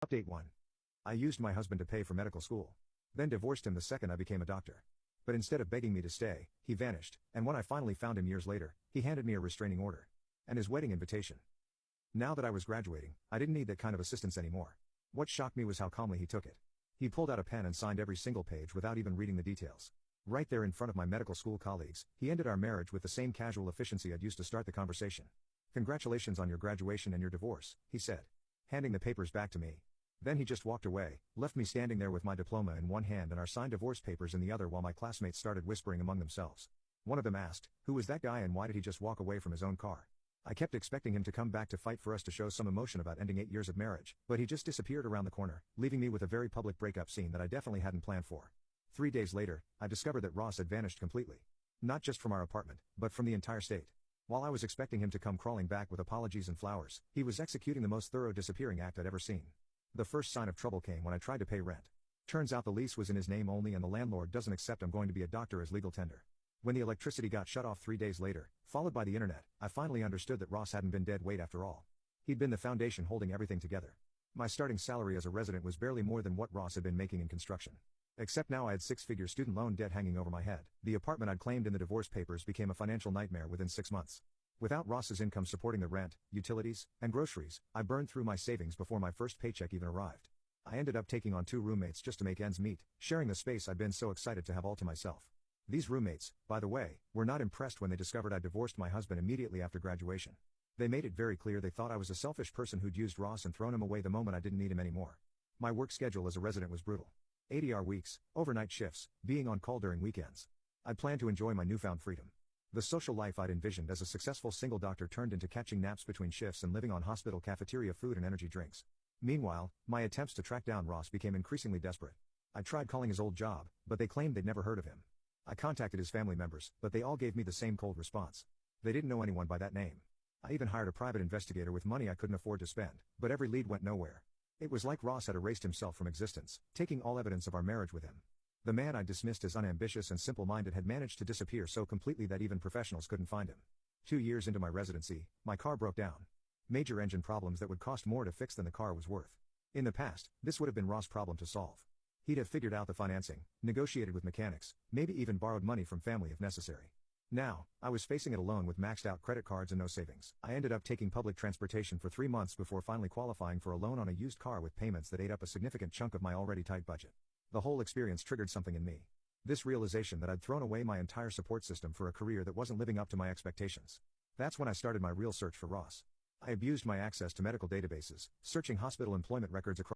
Update 1. I used my husband to pay for medical school. Then divorced him the second I became a doctor. But instead of begging me to stay, he vanished, and when I finally found him years later, he handed me a restraining order. And his wedding invitation. Now that I was graduating, I didn't need that kind of assistance anymore. What shocked me was how calmly he took it. He pulled out a pen and signed every single page without even reading the details. Right there in front of my medical school colleagues, he ended our marriage with the same casual efficiency I'd used to start the conversation. "Congratulations on your graduation and your divorce," he said, handing the papers back to me. Then he just walked away, left me standing there with my diploma in one hand and our signed divorce papers in the other while my classmates started whispering among themselves. One of them asked, "Who was that guy and why did he just walk away from his own car?" I kept expecting him to come back to fight for us to show some emotion about ending 8 years of marriage, but he just disappeared around the corner, leaving me with a very public breakup scene that I definitely hadn't planned for. 3 days later, I discovered that Ross had vanished completely. Not just from our apartment, but from the entire state. While I was expecting him to come crawling back with apologies and flowers, he was executing the most thorough disappearing act I'd ever seen. The first sign of trouble came when I tried to pay rent. Turns out the lease was in his name only and the landlord doesn't accept I'm going to be a doctor as legal tender. When the electricity got shut off 3 days later, followed by the internet, I finally understood that Ross hadn't been dead weight after all. He'd been the foundation holding everything together. My starting salary as a resident was barely more than what Ross had been making in construction. Except now I had six-figure student loan debt hanging over my head. The apartment I'd claimed in the divorce papers became a financial nightmare within 6 months. Without Ross's income supporting the rent, utilities, and groceries, I burned through my savings before my first paycheck even arrived. I ended up taking on 2 roommates just to make ends meet, sharing the space I'd been so excited to have all to myself. These roommates, by the way, were not impressed when they discovered I'd divorced my husband immediately after graduation. They made it very clear they thought I was a selfish person who'd used Ross and thrown him away the moment I didn't need him anymore. My work schedule as a resident was brutal. 80-hour weeks, overnight shifts, being on call during weekends. I planned to enjoy my newfound freedom. The social life I'd envisioned as a successful single doctor turned into catching naps between shifts and living on hospital cafeteria food and energy drinks. Meanwhile, my attempts to track down Ross became increasingly desperate. I tried calling his old job, but they claimed they'd never heard of him. I contacted his family members, but they all gave me the same cold response. They didn't know anyone by that name. I even hired a private investigator with money I couldn't afford to spend, but every lead went nowhere. It was like Ross had erased himself from existence, taking all evidence of our marriage with him. The man I dismissed as unambitious and simple-minded had managed to disappear so completely that even professionals couldn't find him. 2 years into my residency, my car broke down. Major engine problems that would cost more to fix than the car was worth. In the past, this would have been Ross' problem to solve. He'd have figured out the financing, negotiated with mechanics, maybe even borrowed money from family if necessary. Now, I was facing it alone with maxed-out credit cards and no savings. I ended up taking public transportation for 3 months before finally qualifying for a loan on a used car with payments that ate up a significant chunk of my already tight budget. The whole experience triggered something in me. This realization that I'd thrown away my entire support system for a career that wasn't living up to my expectations. That's when I started my real search for Ross. I abused my access to medical databases, searching hospital employment records across